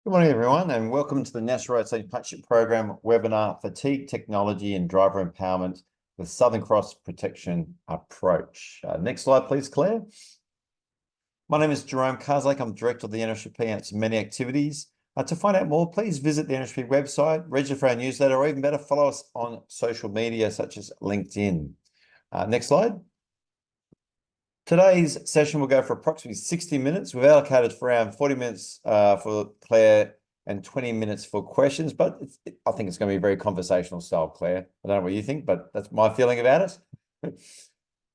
Good morning, everyone, and welcome to the National Road Safety Partnership Program webinar, Fatigue Technology and Driver Empowerment with Southern Cross Protection Approach. Next slide, please, Claire. My name is Jerome Karslake. I'm Director of the NRSP and its many activities. To find out more, please visit the NRSP website, register for our newsletter, or even better, follow us on social media such as LinkedIn. Next slide. Today's session will go for approximately 60 minutes. We've allocated for around 40 minutes for Claire and 20 minutes for questions, but I think it's going to be very conversational style, Claire. I don't know what you think, but that's my feeling about it.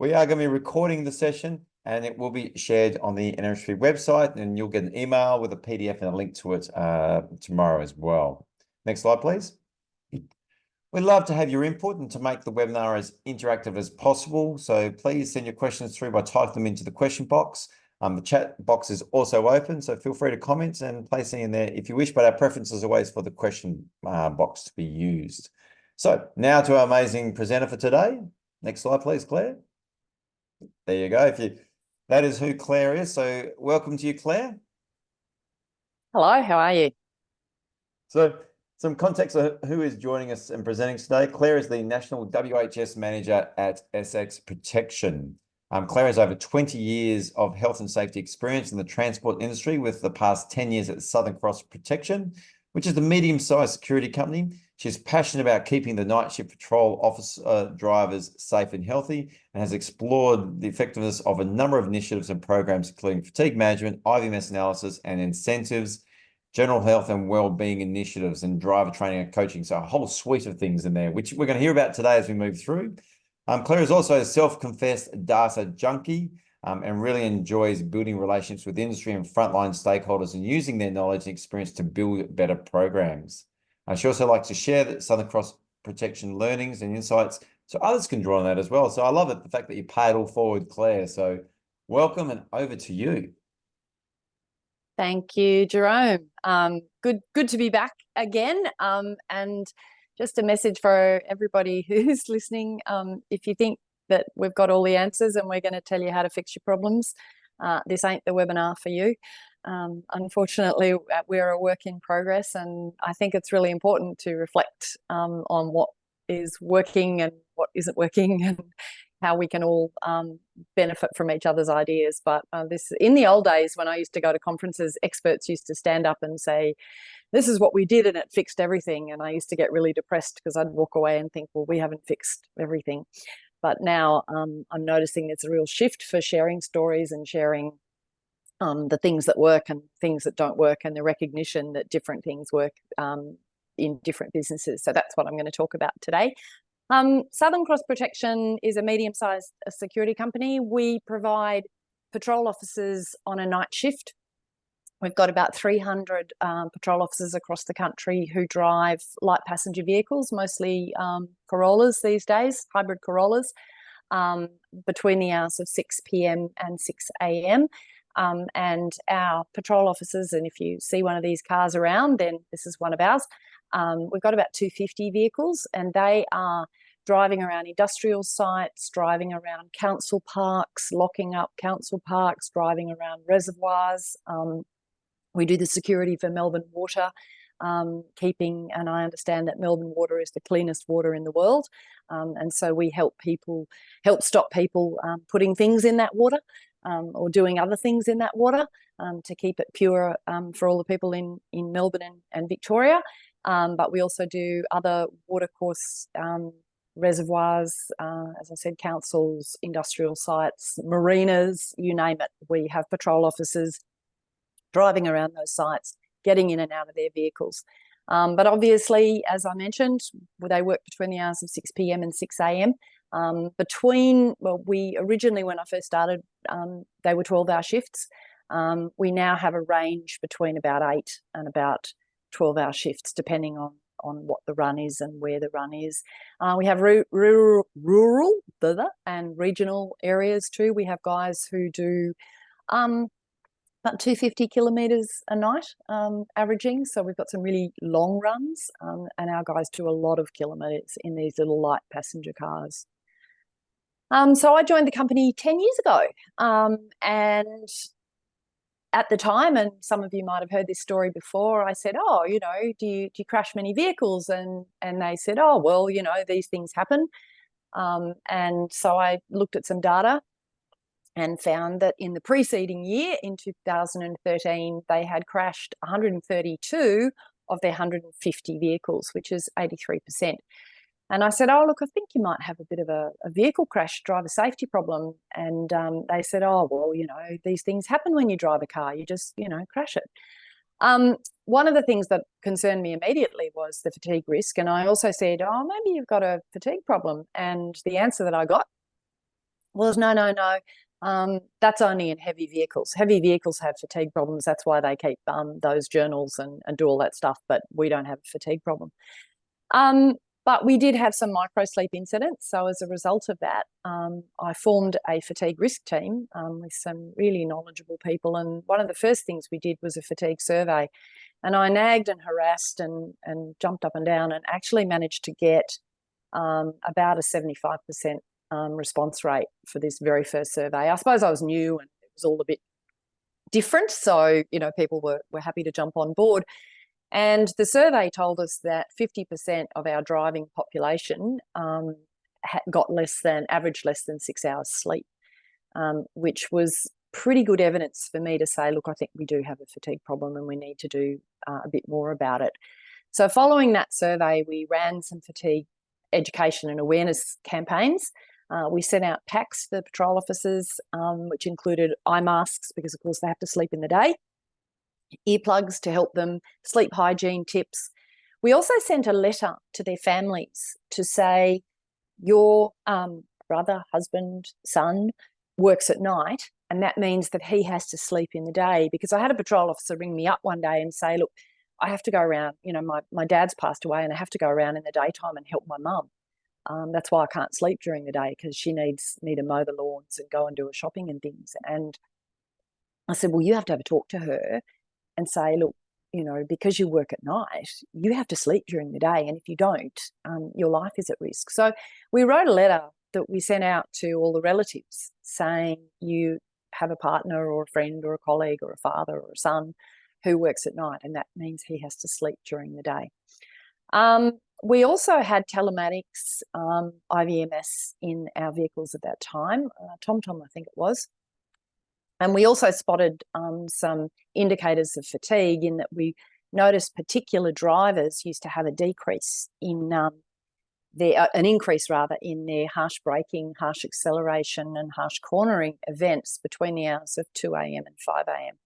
We are going to be recording the session and it will be shared on the NRSP website, and you'll get an email with a PDF and a link to it tomorrow as well. Next slide, please. We'd love to have your input and to make the webinar as interactive as possible. So please send your questions through by typing them into the question box. The chat box is also open, so feel free to comment and place it in there if you wish, but our preference is always for the question box to be used. So now to our amazing presenter for today. Next slide, please, Claire. There you go. That is who Claire is. So welcome to you, Claire. Hello, how are you? So some context of who is joining us and presenting today. Claire is the National WHS Manager at SX Protection. Claire has over 20 years of health and safety experience in the transport industry, with the past 10 years at Southern Cross Protection, which is the medium-sized security company. She's passionate about keeping the night shift patrol office drivers safe and healthy, and has explored the effectiveness of a number of initiatives and programs, including fatigue management, IVMS analysis and incentives, general health and well-being initiatives, and driver training and coaching. So a whole suite of things in there, which we're going to hear about today as we move through. Claire is also a self-confessed data junkie and really enjoys building relationships with industry and frontline stakeholders and using their knowledge and experience to build better programs. She also likes to share the Southern Cross Protection learnings and insights so others can draw on that as well. So I love it, the fact that you pay it all forward, Claire. So welcome, and over to you. Thank you, Jerome. Good to be back again. And just a message for everybody who's listening. If you think that we've got all the answers and we're going to tell you how to fix your problems, this ain't the webinar for you. Unfortunately, we're a work in progress, and I think it's really important to reflect on what is working and what isn't working, and how we can all benefit from each other's ideas. But in the old days, when I used to go to conferences, experts used to stand up and say, this is what we did and it fixed everything. And I used to get really depressed because I'd walk away and think, well, we haven't fixed everything. But now I'm noticing there's a real shift for sharing stories and sharing the things that work and things that don't work, and the recognition that different things work in different businesses. So that's what I'm going to talk about today. Southern Cross Protection is a medium-sized security company. We provide patrol officers on a night shift. We've got about 300 patrol officers across the country who drive light passenger vehicles, mostly Corollas these days, hybrid Corollas, between the hours of 6 p.m. and 6 a.m. And our patrol officers, and if you see one of these cars around, then this is one of ours. We've got about 250 vehicles, and they are driving around industrial sites, driving around council parks, locking up council parks, driving around reservoirs. We do the security for Melbourne Water, and I understand that Melbourne Water is the cleanest water in the world. And so we help stop people putting things in that water or doing other things in that water to keep it pure for all the people in Melbourne and Victoria. But we also do other watercourse reservoirs, as I said, councils, industrial sites, marinas, you name it. We have patrol officers driving around those sites, getting in and out of their vehicles. But obviously, as I mentioned, they work between the hours of 6 p.m. and 6 a.m. We originally, when I first started, they were 12-hour shifts. We now have a range between about 8 and about 12-hour shifts, depending on what the run is and where the run is. We have rural and regional areas too. We have guys who do about 250 kilometres a night, averaging. So we've got some really long runs, and our guys do a lot of kilometres in these little light passenger cars. So I joined the company 10 years ago, and at the time, and some of you might have heard this story before, I said, oh, you know, do you crash many vehicles? And they said, oh, well, you know, these things happen. And so I looked at some data and found that in the preceding year, in 2013, they had crashed 132 of their 150 vehicles, which is 83%. And I said, oh, look, I think you might have a bit of a vehicle crash, driver safety problem. And they said, oh, well, you know, these things happen when you drive a car. You just, you know, crash it. One of the things that concerned me immediately was the fatigue risk. And I also said, oh, maybe you've got a fatigue problem. And the answer that I got was, no. That's only in heavy vehicles. Heavy vehicles have fatigue problems. That's why they keep those journals and do all that stuff. But we don't have a fatigue problem. But we did have some microsleep incidents. So as a result of that, I formed a fatigue risk team with some really knowledgeable people. And one of the first things we did was a fatigue survey. And I nagged and harassed and jumped up and down and actually managed to get about a 75% response rate for this very first survey. I suppose I was new and it was all a bit different. So, you know, people were happy to jump on board. And the survey told us that 50% of our driving population got average less than 6 hours sleep, which was pretty good evidence for me to say, look, I think we do have a fatigue problem and we need to do a bit more about it. So following that survey, we ran some fatigue education and awareness campaigns. We sent out packs for patrol officers, which included eye masks, because of course they have to sleep in the day, earplugs to help them, sleep hygiene tips. We also sent a letter to their families to say, your brother, husband, son works at night, and that means that he has to sleep in the day. Because I had a patrol officer ring me up one day and say, look, I have to go around, you know, my dad's passed away and I have to go around in the daytime and help my mum. That's why I can't sleep during the day, because she need to mow the lawns and go and do her shopping and things. And I said, well, you have to have a talk to her and say, look, you know, because you work at night, you have to sleep during the day. And if you don't, your life is at risk. So we wrote a letter that we sent out to all the relatives saying, you have a partner or a friend or a colleague or a father or a son who works at night, and that means he has to sleep during the day. We also had telematics, IVMS in our vehicles at that time, TomTom I think it was. And we also spotted some indicators of fatigue, in that we noticed particular drivers used to have a decrease in an increase rather in their harsh braking, harsh acceleration and harsh cornering events between the hours of 2 a.m. and 5 a.m.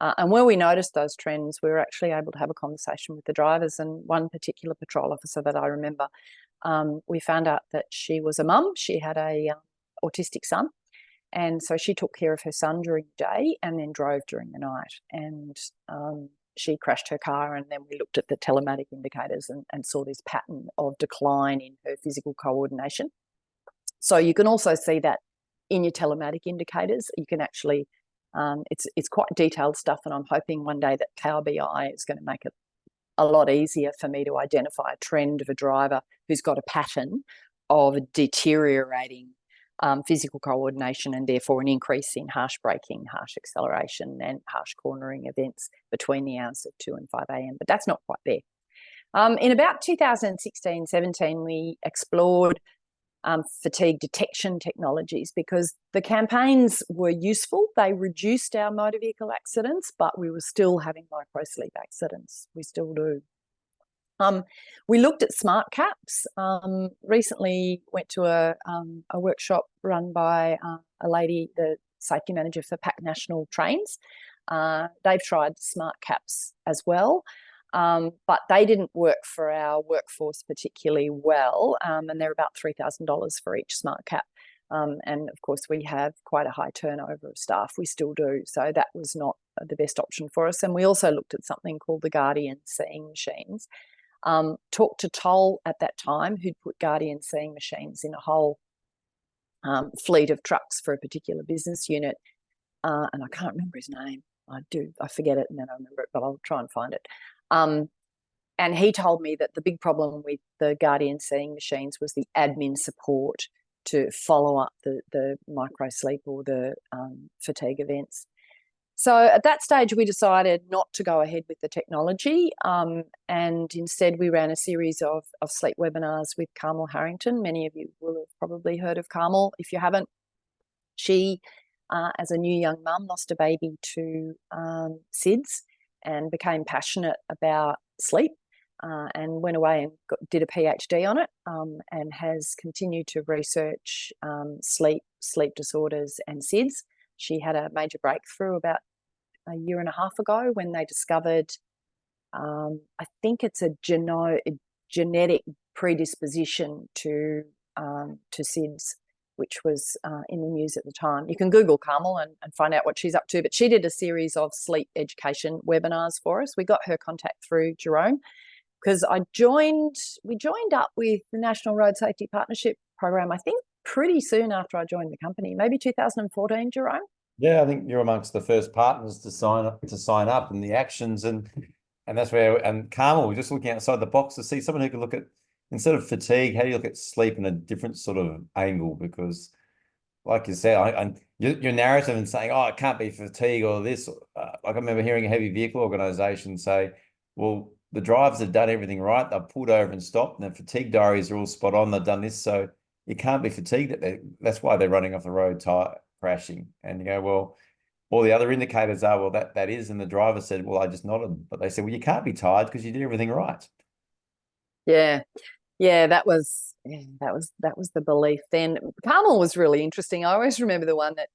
And where we noticed those trends, we were actually able to have a conversation with the drivers. And one particular patrol officer that I remember, we found out that she was a mum. She had a autistic son. And so she took care of her son during the day and then drove during the night. And she crashed her car, and then we looked at the telematic indicators and saw this pattern of decline in her physical coordination. So you can also see that in your telematic indicators. You can actually, it's quite detailed stuff, and I'm hoping one day that Power BI is going to make it a lot easier for me to identify a trend of a driver who's got a pattern of deteriorating physical coordination, and therefore an increase in harsh braking, harsh acceleration and harsh cornering events between the hours of 2 and 5 a.m. But that's not quite there. In about 2016-17, we explored fatigue detection technologies, because the campaigns were useful. They reduced our motor vehicle accidents, but we were still having microsleep accidents. We still do. We looked at smart caps. Recently went to a workshop run by a lady, the safety manager for Pac National Trains. They've tried smart caps as well, but they didn't work for our workforce particularly well, and they're about $3,000 for each smart cap. And of course, we have quite a high turnover of staff. We still do. So that was not the best option for us. And we also looked at something called the Guardian Seeing Machines. Talked to Toll at that time, who'd put Guardian Seeing Machines in a whole fleet of trucks for a particular business unit. And I can't remember his name. I forget it and then I remember it, but I'll try and find it. And he told me that the big problem with the Guardian Seeing Machines was the admin support to follow up the microsleep or the fatigue events. So at that stage, we decided not to go ahead with the technology, and instead we ran a series of sleep webinars with Carmel Harrington. Many of you will have probably heard of Carmel. If you haven't, she, as a new young mum, lost a baby to SIDS and became passionate about sleep, and went away and did a PhD on it, and has continued to research sleep disorders and SIDS. She had a major breakthrough about a year and a half ago when they discovered, I think it's a genetic predisposition to SIDS, which was in the news at the time. You can Google Carmel and find out what she's up to. But she did a series of sleep education webinars for us. We got her contact through Jerome, because we joined up with the National Road Safety Partnership Program, I think pretty soon after I joined the company, maybe 2014, Jerome. Yeah, I think you're amongst the first partners to sign up and the actions, and that's where, and Carmel, we're just looking outside the box to see someone who can look at, instead of fatigue, how do you look at sleep in a different sort of angle? Because like you said, your narrative and saying, oh, it can't be fatigue or this, like I remember hearing a heavy vehicle organization say, well, the drivers have done everything right. They've pulled over and stopped, and the fatigue diaries are all spot on. They've done this. So you can't be fatigued. That's why they're running off the road, crashing. And you go, well, all the other indicators are, well, that is. And the driver said, well, I just nodded. But they said, well, you can't be tired because you did everything right. Yeah. That was the belief then. Carmel was really interesting. I always remember the one that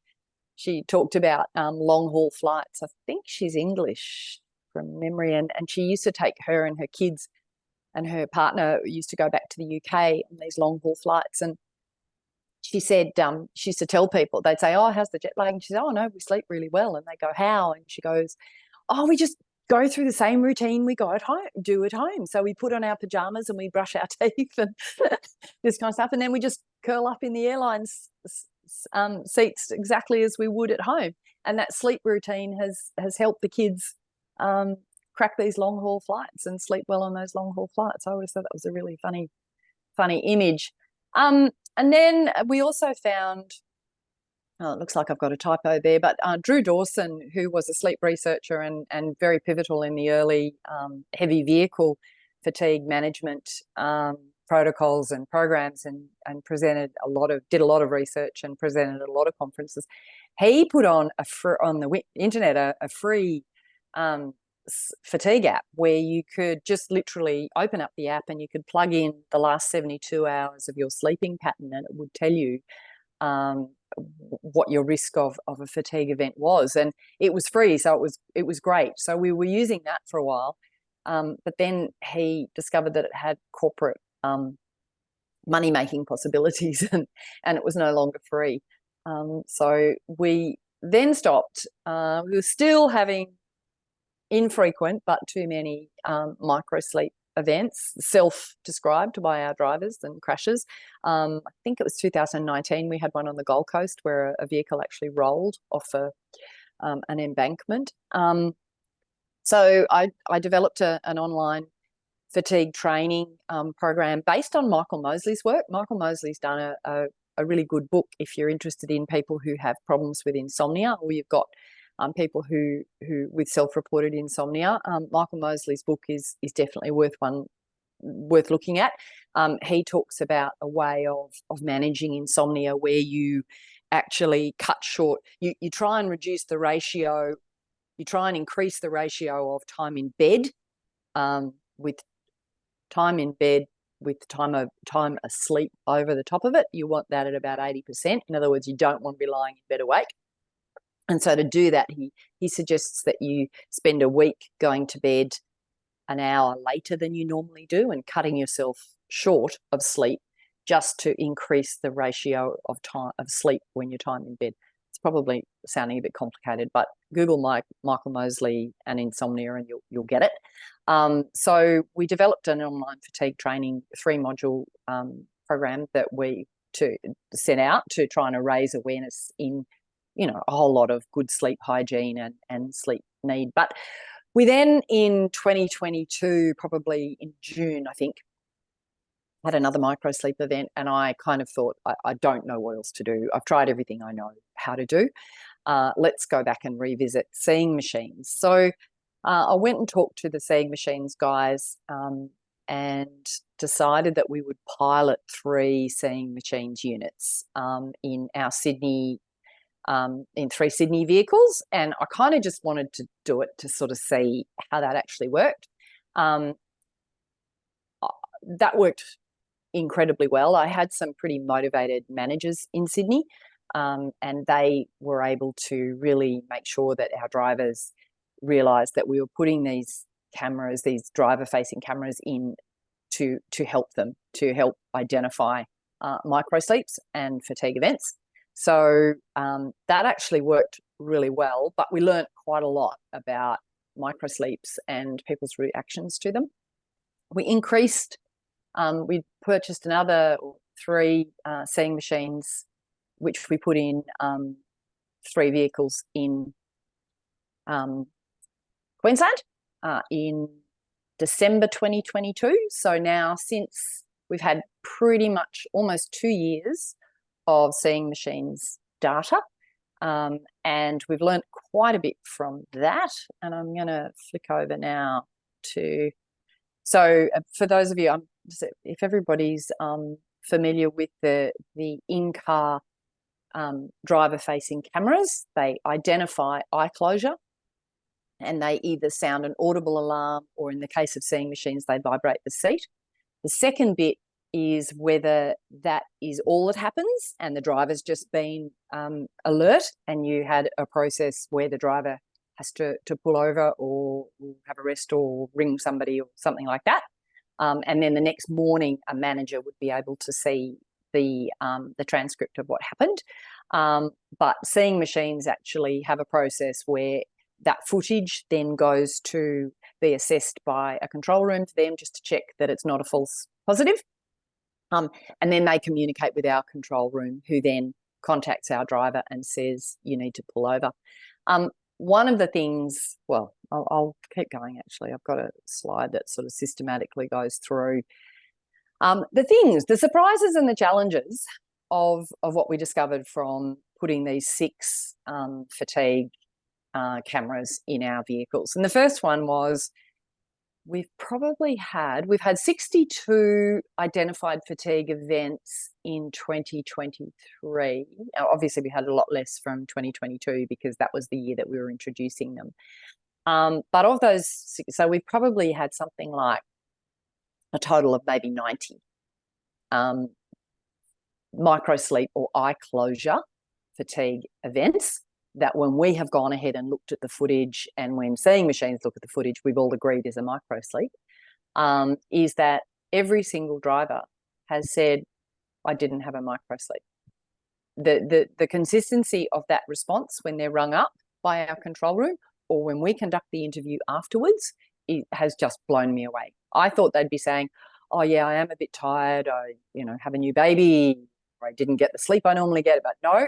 she talked about, long haul flights. I think she's English from memory, and she used to take her and her kids and her partner used to go back to the UK on these long haul flights. And she said, she used to tell people, they'd say, oh, how's the jet lag? And she said, oh no, we sleep really well. And they go, how? And she goes, oh, we just go through the same routine we do at home. So we put on our pajamas and we brush our teeth and this kind of stuff. And then we just curl up in the airlines seats exactly as we would at home. And that sleep routine has helped the kids crack these long haul flights and sleep well on those long haul flights. I always thought that was a really funny image. And then we also found, oh, it looks like I've got a typo there, but Drew Dawson, who was a sleep researcher and very pivotal in the early heavy vehicle fatigue management protocols and programs, and did a lot of research and presented at a lot of conferences. He put on on the internet a free fatigue app where you could just literally open up the app and you could plug in the last 72 hours of your sleeping pattern, and it would tell you what your risk of a fatigue event was. And it was free, so it was great. So we were using that for a while, but then he discovered that it had corporate money making possibilities, and it was no longer free. So we then stopped. We were still having infrequent but too many micro sleep events, self-described by our drivers and crashes. I think it was 2019 we had one on the Gold Coast where a vehicle actually rolled off an embankment. So I developed an online fatigue training program based on Michael Mosley's work. Michael Mosley's done a really good book if you're interested in people who have problems with insomnia, or you've got people who with self-reported insomnia. Michael Mosley's book is definitely worth looking at. He talks about a way of managing insomnia where you actually cut short. You try and reduce the ratio. You try and increase the ratio of time in bed with time in bed with time asleep over the top of it. You want that at about 80%. In other words, you don't want to be lying in bed awake. And so to do that, he suggests that you spend a week going to bed an hour later than you normally do and cutting yourself short of sleep just to increase the ratio of time of sleep when you're time in bed. It's probably sounding a bit complicated, but Google Michael Mosley and insomnia and you'll get it. So we developed an online fatigue training 3-module program that we sent out to try and raise awareness in a whole lot of good sleep hygiene and sleep need. But we then in 2022, probably in June, I think, had another micro sleep event, and I kind of thought, I don't know what else to do. I've tried everything I know how to do. let's go back and revisit Seeing Machines. So I went and talked to the Seeing Machines guys and decided that we would pilot 3 Seeing Machines units in our Sydney, in 3 Sydney vehicles. And I kind of just wanted to do it to sort of see how that actually worked. That worked incredibly well. I had some pretty motivated managers in Sydney, and they were able to really make sure that our drivers realised that we were putting these cameras, these driver-facing cameras, in to help them, to help identify microsleeps and fatigue events. So that actually worked really well, but we learnt quite a lot about microsleeps and people's reactions to them. We increased, we purchased another 3 Seeing Machines, which we put in 3 vehicles in Queensland in December 2022. So now, since we've had pretty much almost 2 years of Seeing Machines data, and we've learnt quite a bit from that. And I'm going to flick over now to, so for those of you, if everybody's familiar with the in-car driver-facing cameras, they identify eye closure, and they either sound an audible alarm, or in the case of Seeing Machines, they vibrate the seat. The second bit is whether that is all that happens and the driver's just been alert, and you had a process where the driver has to pull over or have a rest or ring somebody or something like that. And then the next morning, a manager would be able to see the transcript of what happened. But Seeing Machines actually have a process where that footage then goes to be assessed by a control room for them, just to check that it's not a false positive. And then they communicate with our control room, who then contacts our driver and says, you need to pull over. One of the things, well, I'll keep going actually. I've got a slide that sort of systematically goes through the surprises and the challenges of what we discovered from putting these 6 fatigue cameras in our vehicles. And the first one was, we've had 62 identified fatigue events in 2023. Now, obviously, we had a lot less from 2022 because that was the year that we were introducing them. But of those, so we've probably had something like a total of maybe 90 microsleep or eye closure fatigue events that, when we have gone ahead and looked at the footage, and when Seeing Machines look at the footage, we've all agreed is a microsleep, is that every single driver has said, I didn't have a microsleep. The consistency of that response when they're rung up by our control room, or when we conduct the interview afterwards, it has just blown me away. I thought they'd be saying, oh yeah, I am a bit tired, I have a new baby, or I didn't get the sleep I normally get. But no.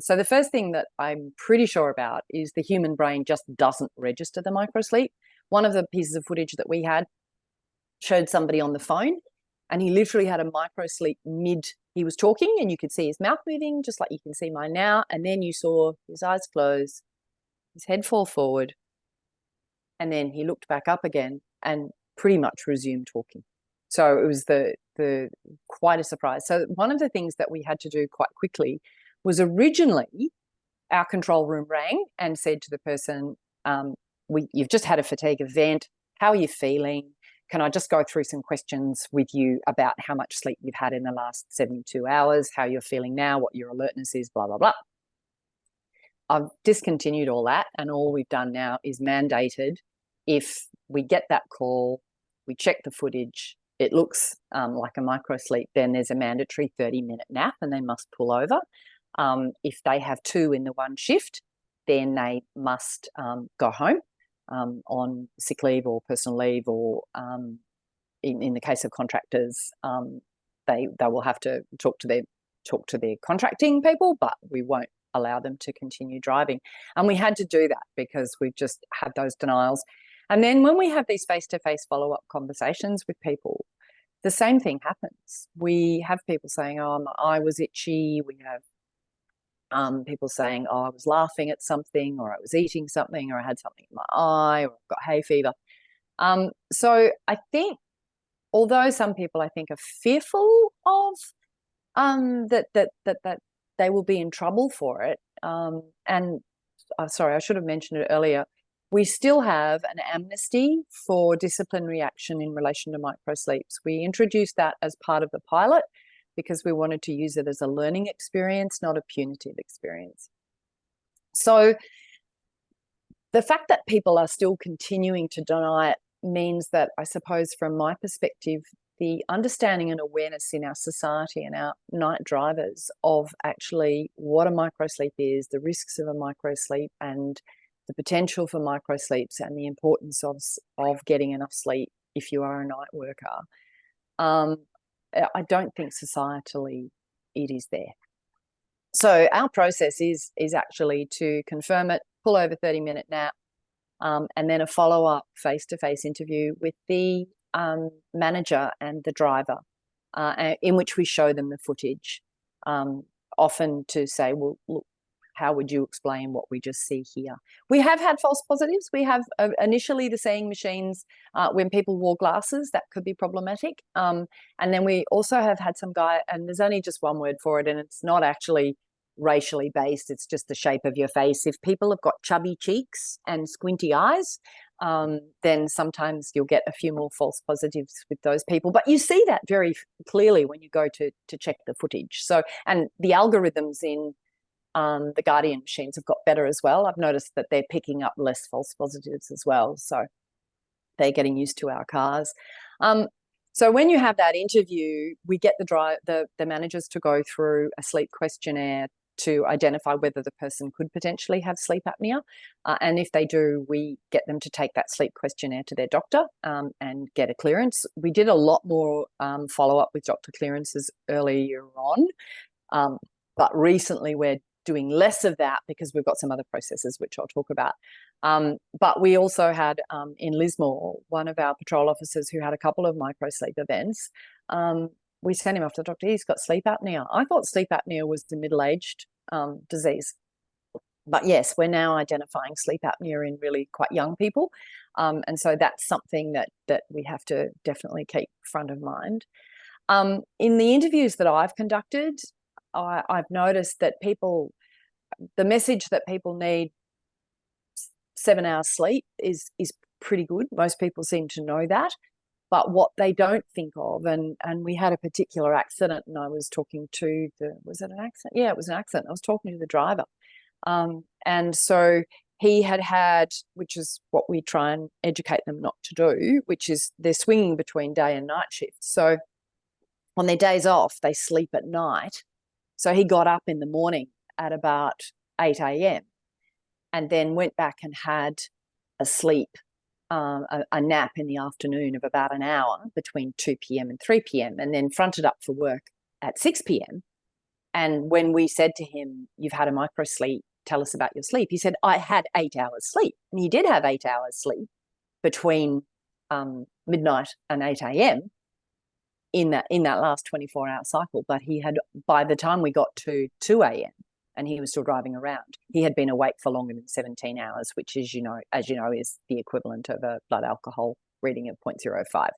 So the first thing that I'm pretty sure about is the human brain just doesn't register the microsleep. One of the pieces of footage that we had showed somebody on the phone, and he literally had a microsleep he was talking, and you could see his mouth moving, just like you can see mine now. And then you saw his eyes close, his head fall forward, and then he looked back up again and pretty much resumed talking. So it was quite a surprise. So one of the things that we had to do quite quickly was, originally our control room rang and said to the person, you've just had a fatigue event, how are you feeling? Can I just go through some questions with you about how much sleep you've had in the last 72 hours, how you're feeling now, what your alertness is, blah, blah, blah. I've discontinued all that, and all we've done now is mandated, if we get that call, we check the footage, it looks like a microsleep, then there's a mandatory 30-minute nap and they must pull over. If they have 2 in the one shift, then they must go home on sick leave or personal leave, or in the case of contractors, they will have to talk to their contracting people, but we won't allow them to continue driving. And we had to do that because we've just had those denials. And then when we have these face-to-face follow-up conversations with people, the same thing happens. We have people saying, oh, my eye was itchy. We have People saying, oh, I was laughing at something, or I was eating something, or I had something in my eye, or I've got hay fever. So I think, although some people I think are fearful of that they will be in trouble for it, and sorry, I should have mentioned it earlier. We still have an amnesty for disciplinary action in relation to microsleeps. We introduced that as part of the pilot because we wanted to use it as a learning experience, not a punitive experience. So the fact that people are still continuing to deny it means that, I suppose, from my perspective, the understanding and awareness in our society and our night drivers of actually what a microsleep is, the risks of a microsleep, and the potential for microsleeps, and the importance of getting enough sleep if you are a night worker, I don't think societally it is there. So our process is actually to confirm it, pull over 30-minute nap, and then a follow-up face-to-face interview with the manager and the driver, in which we show them the footage, often to say, well, look, how would you explain what we just see here? We have had false positives. We have initially the seeing machines, when people wore glasses, that could be problematic. And then we also have had some guy, and there's only just one word for it, and it's not actually racially based, it's just the shape of your face. If people have got chubby cheeks and squinty eyes, then sometimes you'll get a few more false positives with those people. But you see that very clearly when you go to check the footage. So, and the algorithms in the Guardian machines have got better as well. I've noticed that they're picking up less false positives as well. So they're getting used to our cars. So when you have that interview, we get the managers to go through a sleep questionnaire to identify whether the person could potentially have sleep apnea. And if they do, we get them to take that sleep questionnaire to their doctor and get a clearance. We did a lot more follow-up with doctor clearances earlier on, but recently we're doing less of that because we've got some other processes which I'll talk about. But we also had in Lismore, one of our patrol officers who had a couple of microsleep events. We sent him off to the doctor. He's got sleep apnea. I thought sleep apnea was the middle-aged disease. But yes, we're now identifying sleep apnea in really quite young people. And so that's something that we have to definitely keep front of mind. In the interviews that I've conducted, I've noticed that the message that people need 7 hours sleep is pretty good. Most people seem to know that. But what they don't think of, and we had a particular accident, and I was talking to was it an accident? Yeah, it was an accident. I was talking to the driver. And so he had, which is what we try and educate them not to do, which is they're swinging between day and night shifts. So on their days off, they sleep at night. So he got up in the morning at about 8 a.m. and then went back and had a sleep, a nap in the afternoon of about an hour between 2 p.m. and 3 p.m. and then fronted up for work at 6 p.m. And when we said to him, you've had a microsleep, tell us about your sleep, he said, I had 8 hours sleep. And he did have 8 hours sleep between midnight and 8 a.m. in that last 24-hour cycle. But he had, by the time we got to 2 a.m. and he was still driving around, he had been awake for longer than 17 hours, which is, as you know, is the equivalent of a blood alcohol reading of 0.05.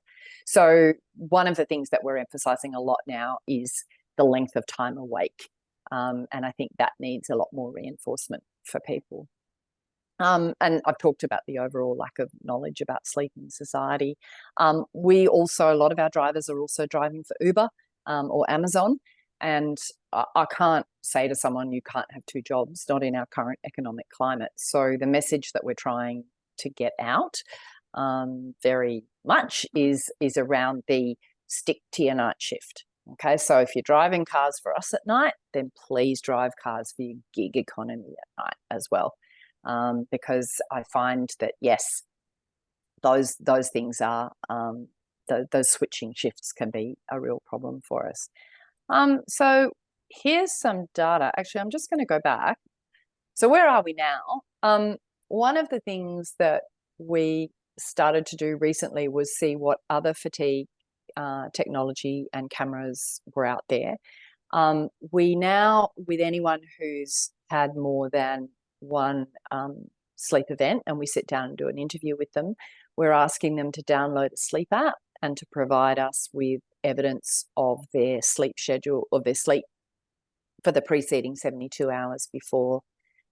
So one of the things that we're emphasizing a lot now is the length of time awake. And I think that needs a lot more reinforcement for people. And I've talked about the overall lack of knowledge about sleep in society. We also, a lot of our drivers are also driving for Uber or Amazon. And I can't say to someone, you can't have two jobs, not in our current economic climate. So the message that we're trying to get out very much is around the stick to your night shift. Okay, so if you're driving cars for us at night, then please drive cars for your gig economy at night as well. Because I find that, yes, those things are, those switching shifts can be a real problem for us. So here's some data. Actually, I'm just going to go back. So where are we now? One of the things that we started to do recently was see what other fatigue technology and cameras were out there. We now, with anyone who's had more than one sleep event, and we sit down and do an interview with them, we're asking them to download a sleep app and to provide us with evidence of their sleep schedule, of their sleep for the preceding 72 hours before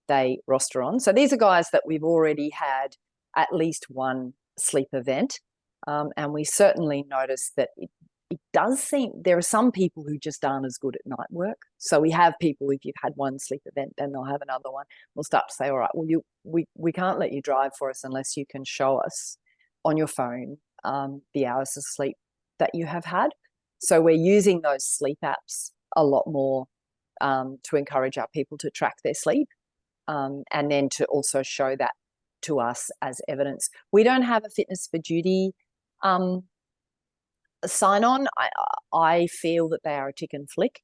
they roster on. So these are guys that we've already had at least one sleep event. And we certainly notice that it does seem there are some people who just aren't as good at night work. So we have people, if you've had one sleep event, then they'll have another one. We'll start to say, all right, well, we can't let you drive for us unless you can show us on your phone the hours of sleep that you have had. So we're using those sleep apps a lot more to encourage our people to track their sleep, and then to also show that to us as evidence. We don't have a fitness for duty sign on. I feel that they are a tick and flick,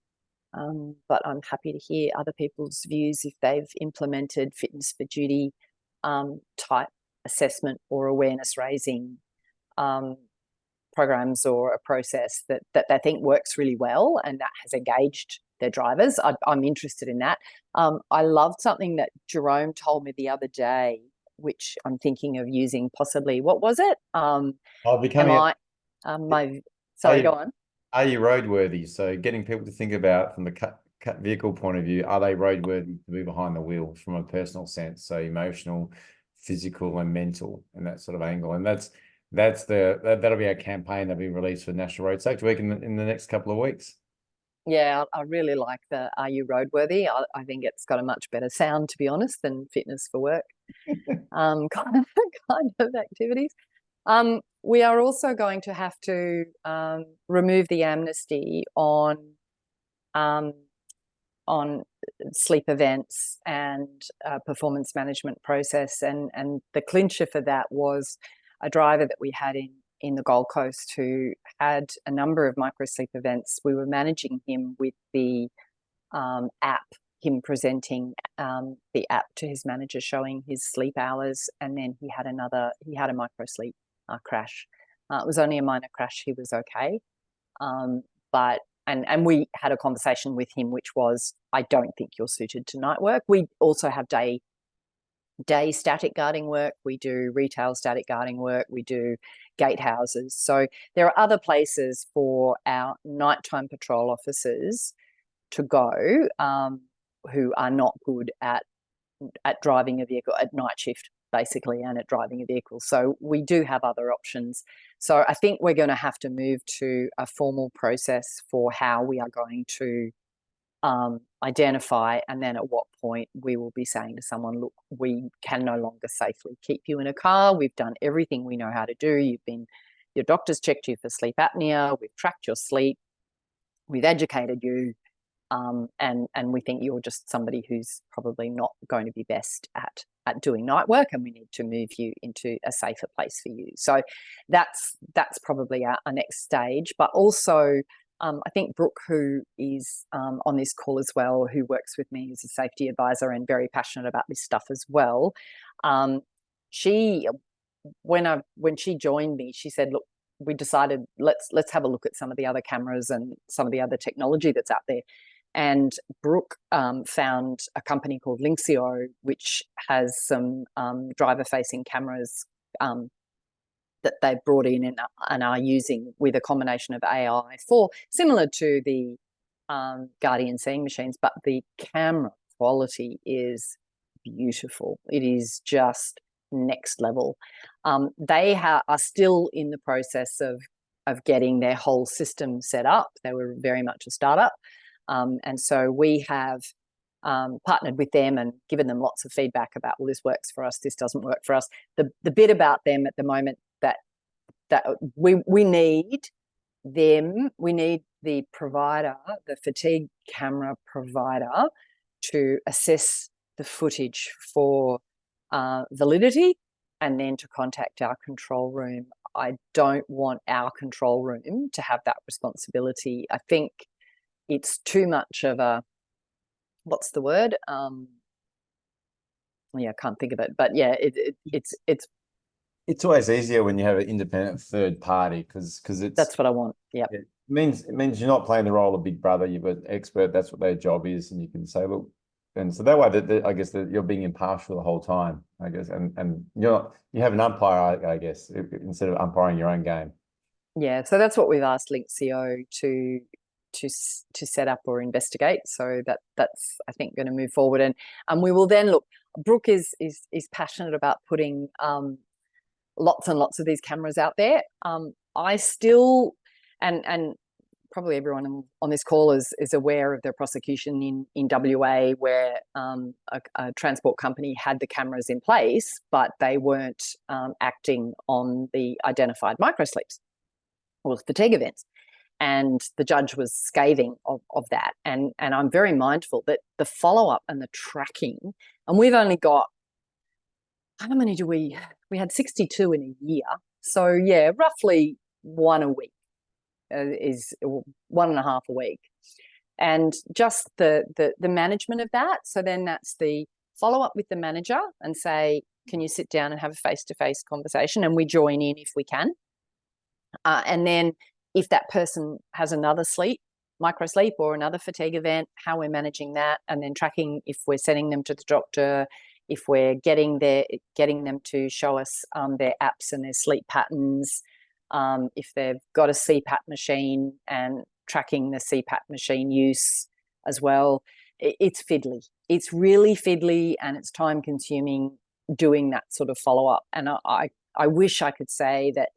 but I'm happy to hear other people's views if they've implemented fitness for duty type assessment or awareness raising programs or a process that they think works really well and that has engaged their drivers. I'm interested in that. I loved something that Jerome told me the other day, which I'm thinking of using possibly. What was it? Sorry, go on. Are you roadworthy? So getting people to think about from the cut vehicle point of view, are they roadworthy to be behind the wheel from a personal sense? So emotional, physical and mental and that sort of angle. And that'll be our campaign that'll be released for National Road Safety Week in the next couple of weeks. Yeah, I really like the Are You Roadworthy? I think it's got a much better sound, to be honest, than fitness for work kind of activities. We are also going to have to remove the amnesty on sleep events and performance management process. And the clincher for that was a driver that we had in the Gold Coast who had a number of micro sleep events. We were managing him with the app, him presenting the app to his manager showing his sleep hours, and then he had a micro sleep crash. It was only a minor crash. He was okay. But we had a conversation with him, which was, I don't think you're suited to night work. We also have day static guarding work. We do retail static guarding work. We do gatehouses. So there are other places for our nighttime patrol officers to go who are not good at driving a vehicle at night shift, basically, and at driving a vehicle. So we do have other options. So I think we're going to have to move to a formal process for how we are going to identify, and then at what point we will be saying to someone, look, we can no longer safely keep you in a car. We've done everything we know how to do. Your doctor's checked you for sleep apnea. We've tracked your sleep. We've educated you. And we think you're just somebody who's probably not going to be best at doing night work, and we need to move you into a safer place for you. So that's probably our next stage. But also, I think Brooke, who is on this call as well, who works with me as a safety advisor and very passionate about this stuff as well, when she joined me, she said, look, we decided let's have a look at some of the other cameras and some of the other technology that's out there. And Brooke found a company called Lynxio, which has some driver-facing cameras that they've brought in and are using with a combination of AI for similar to the Guardian seeing machines, but the camera quality is beautiful. It is just next level. They are still in the process of getting their whole system set up. They were very much a startup. And so we have partnered with them and given them lots of feedback about, well, this works for us, this doesn't work for us. The bit about them at the moment that we need the provider, the fatigue camera provider, to assess the footage for validity and then to contact our control room. I don't want our control room to have that responsibility. I think it's too much of a, what's the word? I can't think of it, but yeah, it's always easier when you have an independent third party because it's that's what I want. Yeah. it means you're not playing the role of big brother. You've an expert. That's what their job is, and you can say, look, and so that way, I guess that you're being impartial the whole time. I guess, and you have an umpire, I guess, instead of umpiring your own game. Yeah, so that's what we've asked Lynxio to set up or investigate. So that's I think going to move forward, and we will then look. Brooke is passionate about putting lots and lots of these cameras out there. I still and probably everyone on this call is aware of the prosecution in WA where a transport company had the cameras in place, but they weren't acting on the identified microsleeps or fatigue events. And the judge was scathing of that. And I'm very mindful that the follow-up and the tracking, and we've only got, how many do we had 62 in a year. So yeah, roughly one a week is 1.5 a week. And just the management of that. So then that's the follow-up with the manager and say, can you sit down and have a face-to-face conversation? And we join in if we can. And then if that person has another micro sleep or another fatigue event, how we're managing that, and then tracking if we're sending them to the doctor, if we're getting them to show us their apps and their sleep patterns, if they've got a CPAP machine and tracking the CPAP machine use as well. It's fiddly. It's really fiddly, and it's time consuming doing that sort of follow up. And I wish I could say that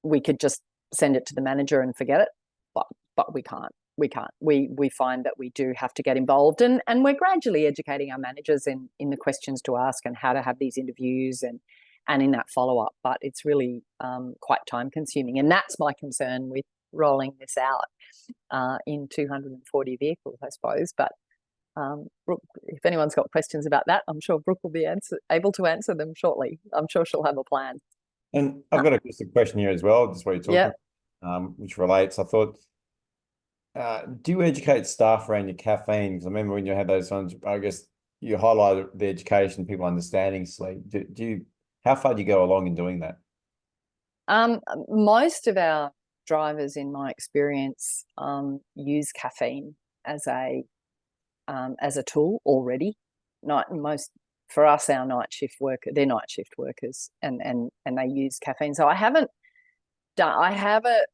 we could just send it to the manager and forget it, but we can't. We find that we do have to get involved, and we're gradually educating our managers in the questions to ask and how to have these interviews and in that follow up. But it's really quite time consuming, and that's my concern with rolling this out in 240 vehicles, I suppose. But Brooke, if anyone's got questions about that, I'm sure Brooke will be able to answer them shortly. I'm sure she'll have a plan. And I've got a question here as well, just while you're talking, which relates. I thought, do you educate staff around your caffeine? Because I remember when you had those ones, I guess you highlighted the education, people understanding sleep. How far do you go along in doing that? Most of our drivers, in my experience, use caffeine as a tool already. For us, our night shift worker, they're night shift workers, and they use caffeine. So I have it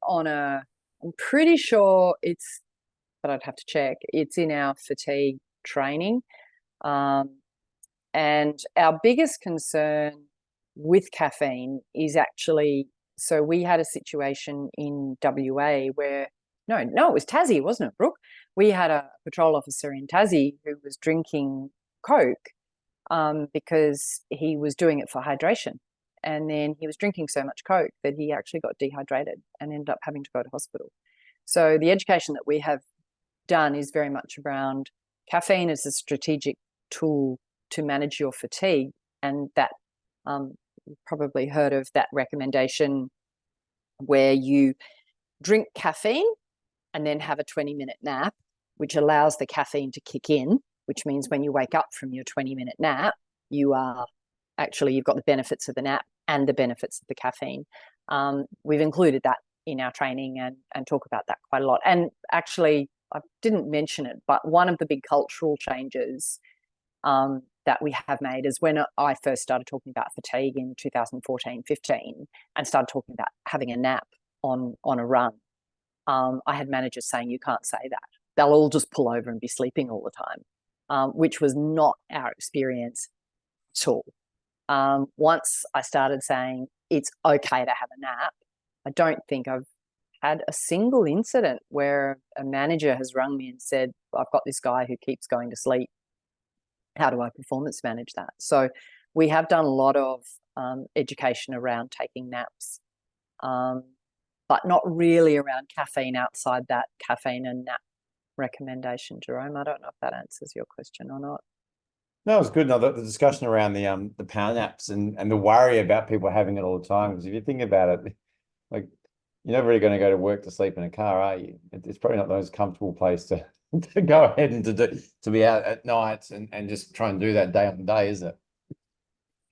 on I'm pretty sure but I'd have to check. It's in our fatigue training. And our biggest concern with caffeine is actually, so we had a situation in WA where, no, it was Tassie, wasn't it, Brooke? We had a patrol officer in Tassie who was drinking Coke because he was doing it for hydration. And then he was drinking so much Coke that he actually got dehydrated and ended up having to go to hospital. So the education that we have done is very much around caffeine as a strategic tool to manage your fatigue. And that you've probably heard of that recommendation where you drink caffeine and then have a 20-minute nap, which allows the caffeine to kick in, which means when you wake up from your 20-minute nap, you've got the benefits of the nap and the benefits of the caffeine. We've included that in our training and talk about that quite a lot. And actually, I didn't mention it, but one of the big cultural changes that we have made is when I first started talking about fatigue in 2014-15 and started talking about having a nap on a run. I had managers saying, you can't say that. They'll all just pull over and be sleeping all the time, which was not our experience at all. Once I started saying it's okay to have a nap, I don't think I've had a single incident where a manager has rung me and said, I've got this guy who keeps going to sleep. How do I performance manage that? So we have done a lot of education around taking naps, but not really around caffeine outside that caffeine and nap recommendation, Jerome. I don't know if that answers your question or not. No, it's good. No, the discussion around the power naps and the worry about people having it all the time. Because if you think about it, like you're never really going to go to work to sleep in a car, are you? It's probably not the most comfortable place to go ahead and to be out at night and just try and do that day on day, is it?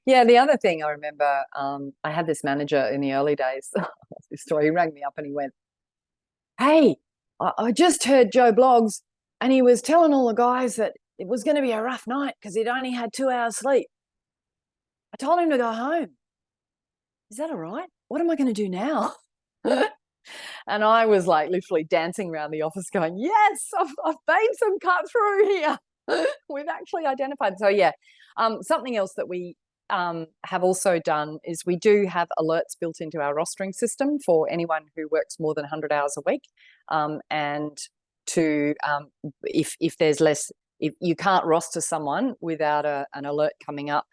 Yeah, the other thing I remember, I had this manager in the early days. This story, he rang me up and he went, "Hey, I just heard Joe Blogs, and he was telling all the guys that it was going to be a rough night because he'd only had 2 hours sleep. I told him to go home. Is that all right? What am I going to do now?" And I was like literally dancing around the office going, yes, I've made some cut through here. We've actually identified. So yeah, something else that we have also done is we do have alerts built into our rostering system for anyone who works more than 100 hours a week. And to if there's less, if you can't roster someone without an alert coming up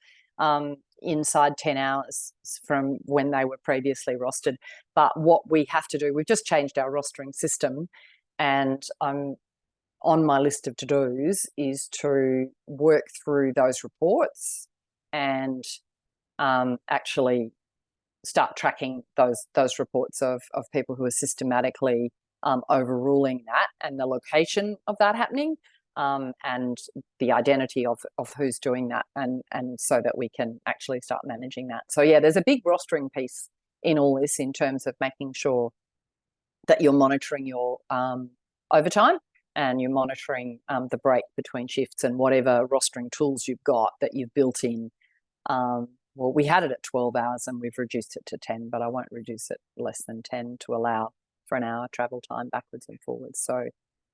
inside 10 hours from when they were previously rostered. But what we have to do, we've just changed our rostering system, and I'm on my list of to-dos is to work through those reports and actually start tracking those reports of people who are systematically overruling that and the location of that happening. And the identity of who's doing that, and so that we can actually start managing that. So yeah, there's a big rostering piece in all this in terms of making sure that you're monitoring your overtime and you're monitoring the break between shifts and whatever rostering tools you've got that you've built in. Well, we had it at 12 hours and we've reduced it to 10, but I won't reduce it less than 10 to allow for an hour travel time backwards and forwards. So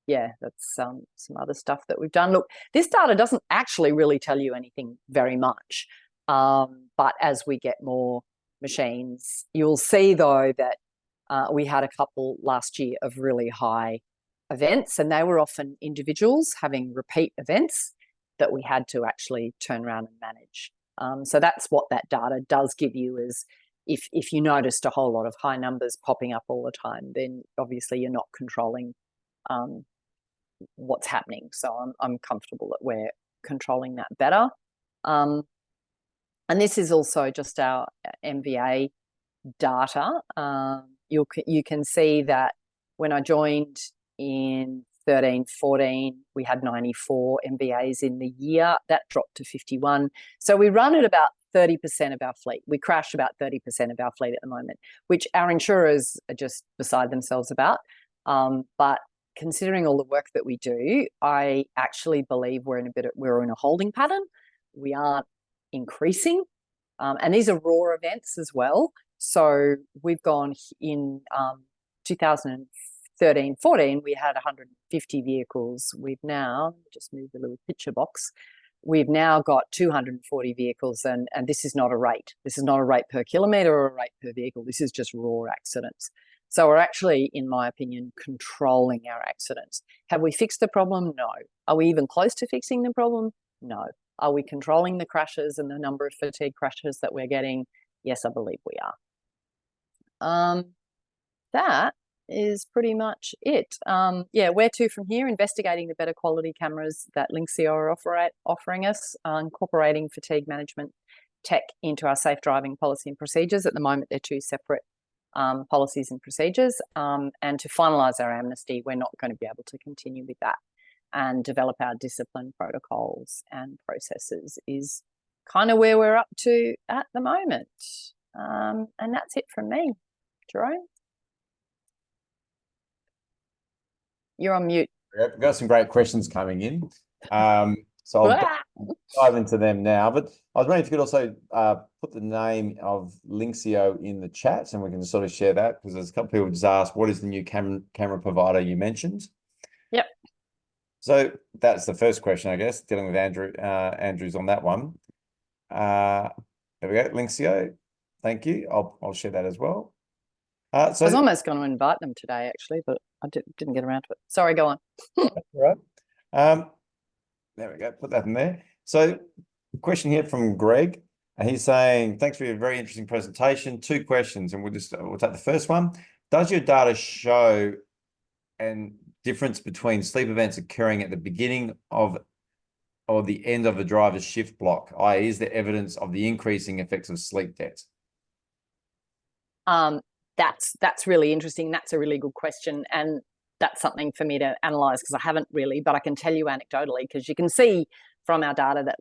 yeah, that's some other stuff that we've done. Look, this data doesn't actually really tell you anything very much. But as we get more machines, you'll see though that we had a couple last year of really high events, and they were often individuals having repeat events that we had to actually turn around and manage. So that's what that data does give you, is if you noticed a whole lot of high numbers popping up all the time, then obviously you're not controlling what's happening. So I'm comfortable that we're controlling that better. And this is also just our MVA data. You can see that when I joined in 13-14, we had 94 MVAs in the year. That dropped to 51. So we run at about 30% of our fleet. We crash about 30% of our fleet at the moment, which our insurers are just beside themselves about. But considering all the work that we do, I actually believe we're in a holding pattern. We aren't increasing, and these are raw events as well. So we've gone in 2013-14, we had 150 vehicles. We've now just moved the little picture box. We've now got 240 vehicles, and this is not a rate. This is not a rate per kilometre or a rate per vehicle. This is just raw accidents. So we're actually, in my opinion, controlling our accidents. Have we fixed the problem? No. Are we even close to fixing the problem? No. Are we controlling the crashes and the number of fatigue crashes that we're getting? Yes, I believe we are. That is pretty much it. Yeah, where to from here? Investigating the better quality cameras that Lynxio are offering us, incorporating fatigue management tech into our safe driving policy and procedures. At the moment, they're two separate policies and procedures. And to finalise our amnesty, we're not going to be able to continue with that, and develop our discipline protocols and processes is kind of where we're up to at the moment. And that's it from me. Jerome? You're on mute. We've got some great questions coming in. So I'll dive into them now. But I was wondering if you could also put the name of Lynxio in the chat, and we can sort of share that, because there's a couple of people just asked, what is the new camera provider you mentioned? Yep. So that's the first question, I guess, dealing with Andrew. Andrew's on that one. There we go, Lynxio. Thank you. I'll share that as well. So I was almost going to invite them today, actually, but I didn't get around to it. Sorry, go on. That's all right. There we go. Put that in there. So, question here from Greg, and he's saying, "Thanks for your very interesting presentation. 2 questions, and we'll take the first one. Does your data show a difference between sleep events occurring at the beginning of or the end of a driver's shift block? I.e., is there evidence of the increasing effects of sleep debt?" That's really interesting. That's a really good question, and that's something for me to analyze, because I haven't really, but I can tell you anecdotally, because you can see from our data that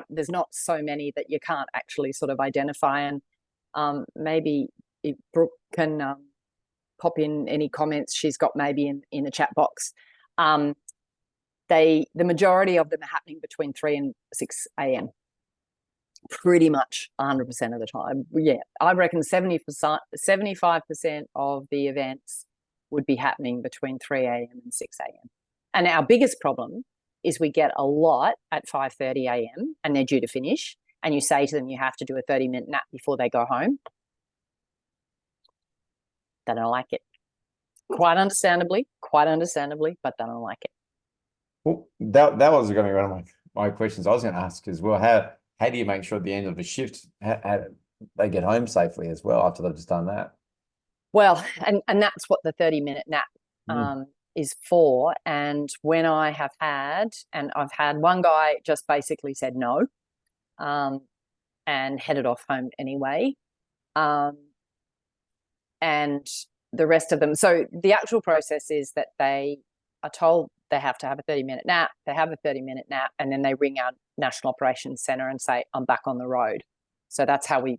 there's not so many that you can't actually sort of identify. And maybe if Brooke can pop in any comments she's got maybe in the chat box. The majority of them are happening between 3 and 6 a.m. pretty much 100% of the time. Yeah, I reckon 75% of the events would be happening between 3 a.m. and 6 a.m. And our biggest problem is we get a lot at 5:30 a.m. and they're due to finish, and you say to them you have to do a 30-minute nap before they go home. They don't like it. Quite understandably, but they don't like it. Well, that was going to be one of my questions I was going to ask as well. How do you make sure at the end of a shift how they get home safely as well after they've just done that? Well, and that's what the 30-minute nap is for. And when I have had, and I've had one guy just basically said no, and headed off home anyway. And the rest of them, so the actual process is that they are told they have to have a 30-minute nap, they have a 30-minute nap, and then they ring our National Operations Centre and say, I'm back on the road. So that's how we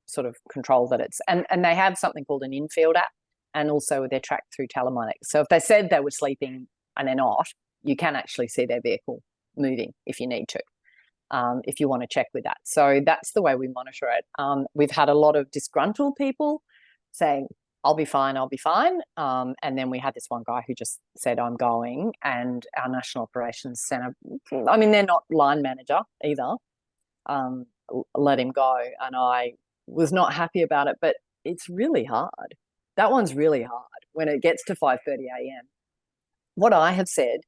sort of control that it's, and they have something called an infield app, and also they're tracked through telematics. So if they said they were sleeping and they're not, you can actually see their vehicle moving if you need to, if you want to check with that. So that's the way we monitor it. We've had a lot of disgruntled people saying, I'll be fine. And then we had this one guy who just said, I'm going, and our National Operations Centre, I mean, they're not line manager either, let him go. And I was not happy about it, but it's really hard. That one's really hard when it gets to 5:30 a.m. What I have said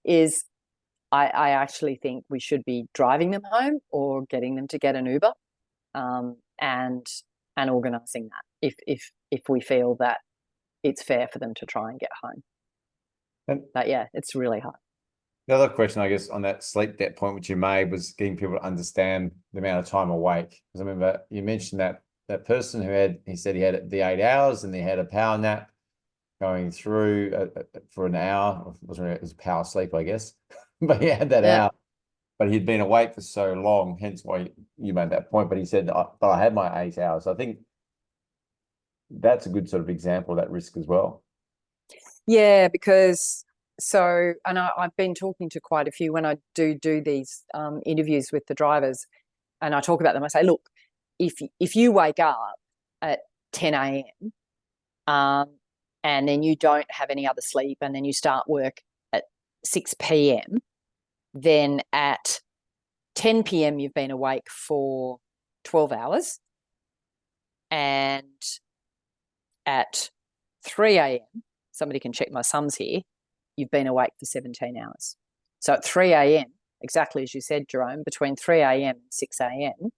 is I actually think we should be driving them home or getting them to get an Uber, and organising that if we feel that it's fair for them to try and get home. But yeah, it's really hard. The other question, I guess, on that sleep debt point which you made was getting people to understand the amount of time awake. Because I remember you mentioned that person he said he had the 8 hours and he had a power nap going through for an hour. It was power sleep, I guess, but he had that hour. But he'd been awake for so long, hence why you made that point. But he said, but I had my 8 hours. So I think that's a good sort of example of that risk as well. Yeah, because and I've been talking to quite a few when I do these interviews with the drivers, and I talk about them. I say, look, if you wake up at 10 a.m. And then you don't have any other sleep, and then you start work at 6 p.m., then at 10 p.m. you've been awake for 12 hours, and at 3 a.m., somebody can check my sums here, you've been awake for 17 hours. So at 3 a.m., exactly as you said, Jerome, between 3 a.m. and 6 a.m.,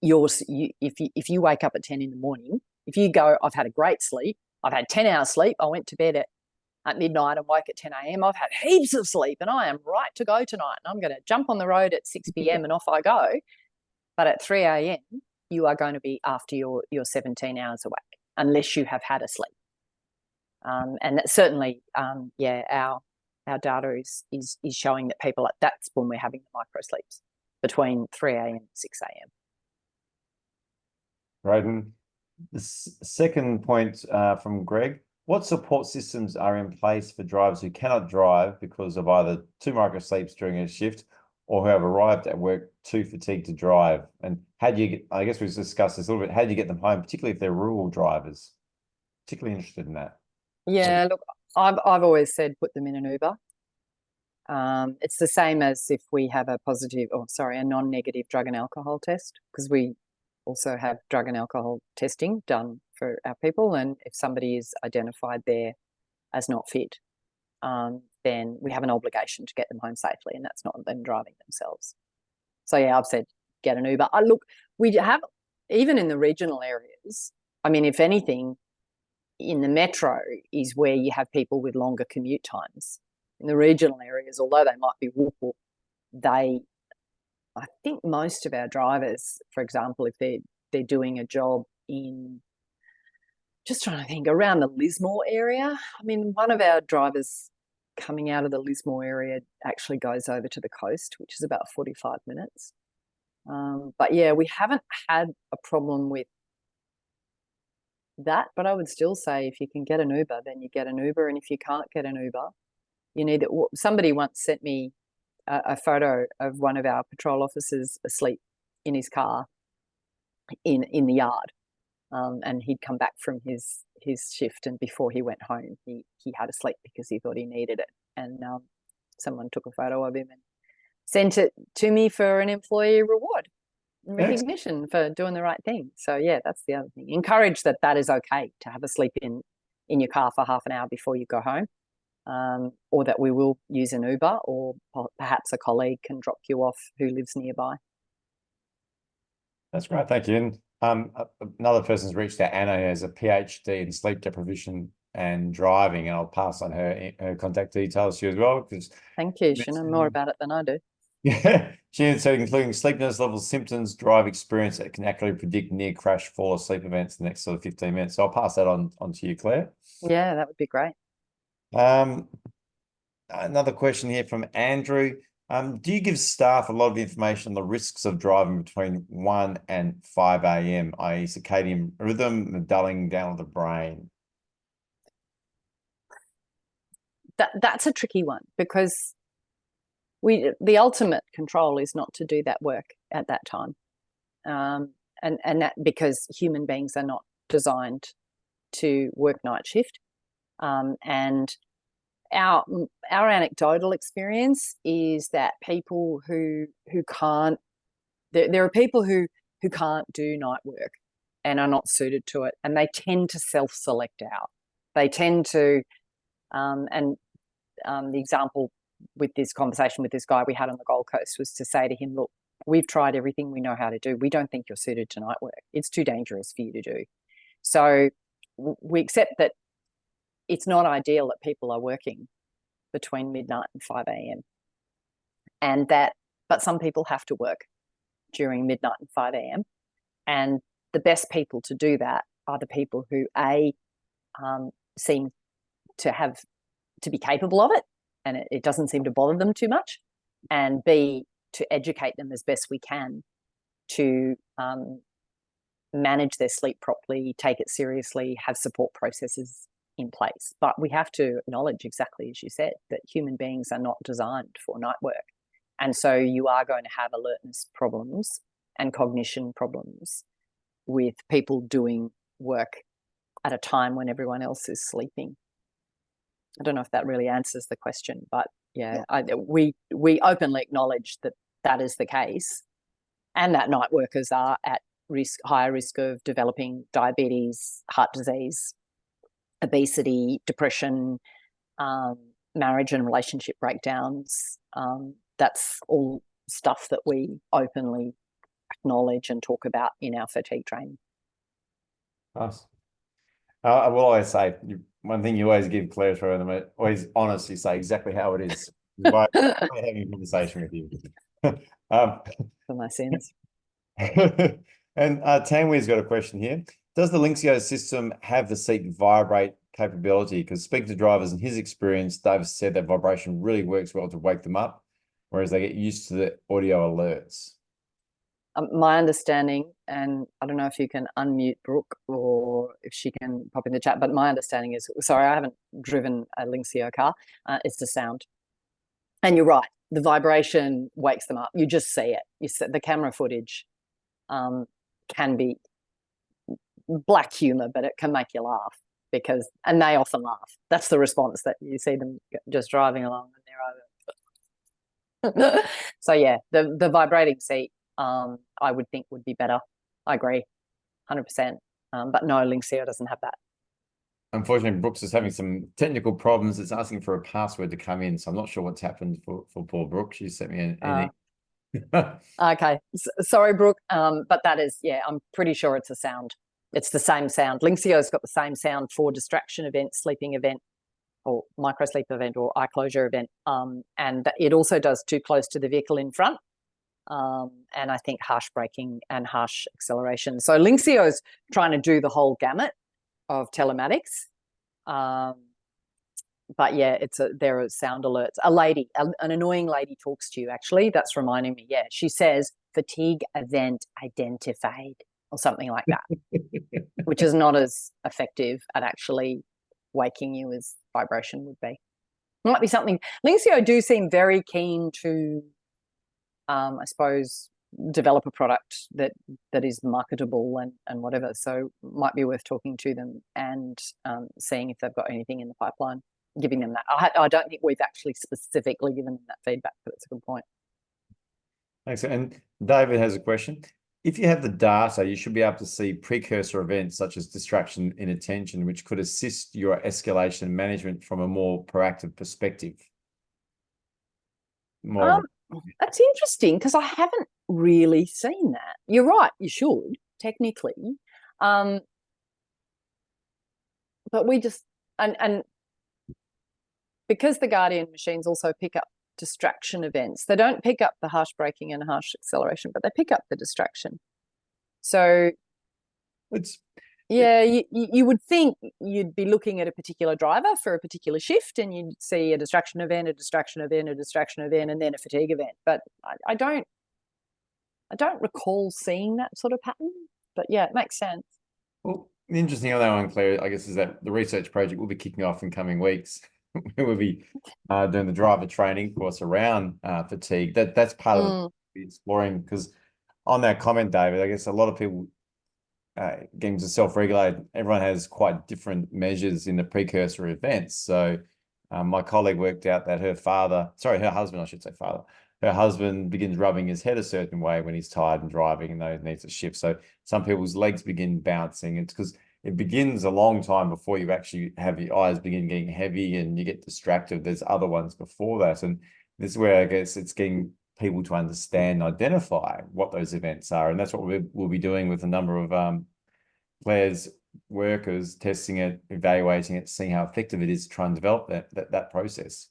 if you wake up at 10 in the morning, if you go, I've had a great sleep, I've had 10 hours sleep, I went to bed at midnight and woke at 10 a.m., I've had heaps of sleep and I am right to go tonight, and I'm going to jump on the road at 6 p.m. and off I go. But at 3 a.m., you are going to be after your 17 hours awake, unless you have had a sleep. And that certainly, our data is showing that people, that's when we're having the micro sleeps, between 3 a.m. and 6 a.m. Right. And the second point from Greg, what support systems are in place for drivers who cannot drive because of either too micro sleeps during a shift or who have arrived at work too fatigued to drive? And how do you get, I guess we've discussed this a little bit, how do you get them home, particularly if they're rural drivers? Particularly interested in that. Yeah, look, I've always said put them in an Uber. It's the same as if we have a non-negative drug and alcohol test, because we also have drug and alcohol testing done for our people. And if somebody is identified there as not fit, then we have an obligation to get them home safely, and that's not them driving themselves. So yeah, I've said get an Uber. Look, we have, even in the regional areas, I mean, if anything, in the metro is where you have people with longer commute times. In the regional areas, although they might be whoop-whoop, I think most of our drivers, for example, if they're doing a job in, just trying to think, around the Lismore area. I mean, one of our drivers coming out of the Lismore area actually goes over to the coast, which is about 45 minutes. But yeah, we haven't had a problem with that, but I would still say if you can get an Uber, then you get an Uber. And if you can't get an Uber, you need it. Somebody once sent me a photo of one of our patrol officers asleep in his car in the yard. And he'd come back from his shift, and before he went home, he had a sleep because he thought he needed it. And someone took a photo of him and sent it to me for an employee reward and recognition for doing the right thing. So yeah, that's the other thing. Encourage that is okay to have a sleep in your car for half an hour before you go home, or that we will use an Uber, or perhaps a colleague can drop you off who lives nearby. That's great, thank you. And another person's reached out, Anna, who has a PhD in sleep deprivation and driving, and I'll pass on her contact details to you as well. Thank you. She knows more about it than I do. Yeah, she said including sleepiness levels, symptoms, drive experience that can accurately predict near crash, fall asleep events in the next sort of 15 minutes. So I'll pass that on to you, Claire. Yeah, that would be great. Another question here from Andrew. Do you give staff a lot of information on the risks of driving between 1 and 5 a.m., i.e. circadian rhythm, the dulling down of the brain? That's a tricky one, because the ultimate control is not to do that work at that time. And that because human beings are not designed to work night shift. And our anecdotal experience is that people who can't, there are people who can't do night work and are not suited to it, and they tend to self-select out. They tend to, the example with this conversation with this guy we had on the Gold Coast was to say to him, look, we've tried everything we know how to do. We don't think you're suited to night work. It's too dangerous for you to do. So we accept that it's not ideal that people are working between midnight and 5 a.m. But some people have to work during midnight and 5 a.m. And the best people to do that are the people who seem to be capable of it, and it doesn't seem to bother them too much, and B, to educate them as best we can to manage their sleep properly, take it seriously, have support processes in place. But we have to acknowledge, exactly as you said, that human beings are not designed for night work. And so you are going to have alertness problems and cognition problems with people doing work at a time when everyone else is sleeping. I don't know if that really answers the question, but yeah, we openly acknowledge that is the case, and that night workers are at higher risk of developing diabetes, heart disease, obesity, depression, marriage and relationship breakdowns. That's all stuff that we openly acknowledge and talk about in our fatigue training. Nice. I will always say, one thing you always give Claire for them, always honestly say exactly how it is. Why having a conversation with you. For my sins. And Tanweer's got a question here. Does the Lynxio system have the seat vibrate capability? Because speaking to drivers, in his experience, they've said that vibration really works well to wake them up, whereas they get used to the audio alerts. My understanding, and I don't know if you can unmute Brooke or if she can pop in the chat, but my understanding is, sorry, I haven't driven a Lynxio car, it's the sound. And you're right, the vibration wakes them up. You just see it. The camera footage can be black humor, but it can make you laugh, and they often laugh. That's the response, that you see them just driving along and they're over. So yeah, the vibrating seat, I would think would be better. I agree, 100%. But no, Lynxio doesn't have that. Unfortunately, Brooks is having some technical problems. It's asking for a password to come in, so I'm not sure what's happened for poor Brooke. She sent me an Okay, sorry, Brooke. But that is, yeah, I'm pretty sure it's a sound. It's the same sound. Lynxio's got the same sound for distraction event, sleeping event, or micro sleep event, or eye closure event. And it also does too close to the vehicle in front. And I think harsh braking and harsh acceleration. So Lynxio's trying to do the whole gamut of telematics. but yeah, there are sound alerts. An annoying lady talks to you, actually. That's reminding me. Yeah, she says fatigue event identified or something like that, which is not as effective at actually waking you as vibration would be. Might be something. Lynxio do seem very keen to, I suppose, develop a product that is marketable and whatever. So might be worth talking to them and seeing if they've got anything in the pipeline, giving them that. I don't think we've actually specifically given them that feedback, but it's a good point. Thanks. And David has a question. If you have the data, you should be able to see precursor events such as distraction, inattention, which could assist your escalation management from a more proactive perspective. That's interesting because I haven't really seen that. You're right, you should, technically. But we just, and because the Guardian machines also pick up distraction events, they don't pick up the harsh braking and harsh acceleration, but they pick up the distraction. So yeah, you would think you'd be looking at a particular driver for a particular shift and you'd see a distraction event, a distraction event, a distraction event, and then a fatigue event. But I don't recall seeing that sort of pattern. But yeah, it makes sense. Well, the interesting on that one, Claire, I guess, is that the research project will be kicking off in coming weeks. We'll be doing the driver training course around fatigue. That's part of the exploring, because on that comment, David, I guess a lot of people games are self-regulated. Everyone has quite different measures in the precursor events. So my colleague worked out that her husband, I should say father, her husband begins rubbing his head a certain way when he's tired and driving and those needs to shift. So some people's legs begin bouncing. It's because it begins a long time before you actually have your eyes begin getting heavy and you get distracted. There's other ones before that. And this is where I guess it's getting people to understand, identify what those events are. And that's what we'll be doing with a number of Claire's workers, testing it, evaluating it, seeing how effective it is to try and develop that process.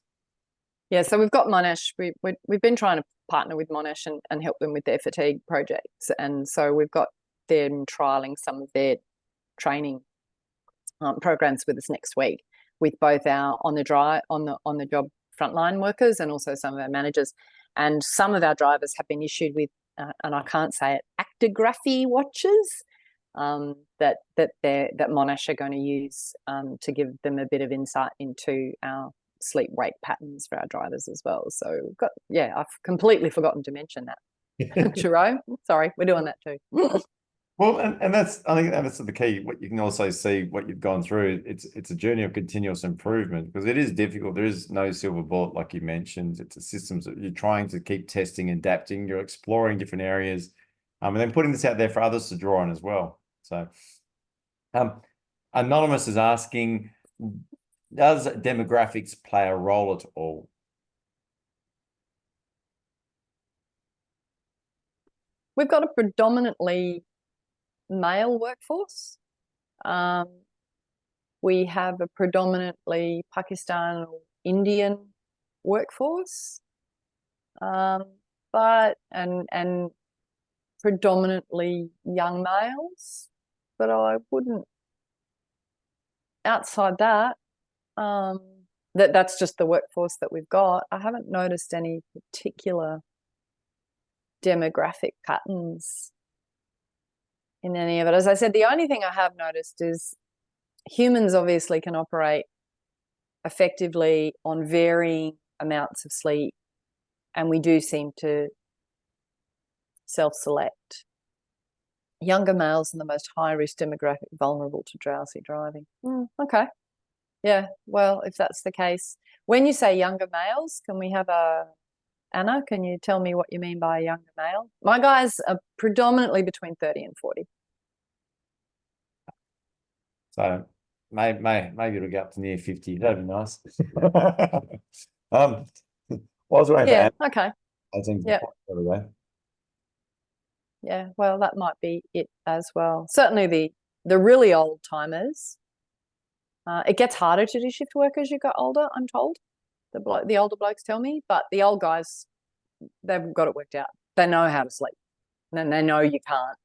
Yeah, so we've got Monash. We've been trying to partner with Monash and help them with their fatigue projects. And so we've got them trialing some of their training programs with us next week, with both our on the job frontline workers and also some of our managers. And some of our drivers have been issued with, and I can't say it, actigraphy watches that Monash are going to use to give them a bit of insight into our sleep wake patterns for our drivers as well. So I've completely forgotten to mention that. Jerome, sorry, we're doing that too. Well, and I think that's the key. What you can also see, what you've gone through, it's a journey of continuous improvement, because it is difficult. There is no silver bullet, like you mentioned. It's a systems that you're trying to keep testing, adapting, you're exploring different areas, and then putting this out there for others to draw on as well. So Anonymous is asking, does demographics play a role at all? We've got a predominantly male workforce. We have a predominantly Pakistan or Indian workforce, but predominantly young males. But I wouldn't. Outside that, that's just the workforce that we've got. I haven't noticed any particular demographic patterns in any of it. As I said, the only thing I have noticed is humans obviously can operate effectively on varying amounts of sleep, and we do seem to self-select. Younger males are the most high-risk demographic, vulnerable to drowsy driving. Okay. Yeah, well, if that's the case. When you say younger males, can we have Anna, can you tell me what you mean by a younger male? My guys are predominantly between 30 and 40. So maybe it'll get up to near 50. That'd be nice. Yeah, okay. I think there we go. Yeah, well, that might be it as well. Certainly the really old timers. It gets harder to do shift work as you get older, I'm told. The older blokes tell me, but the old guys, they've got it worked out. They know how to sleep, and they know you can't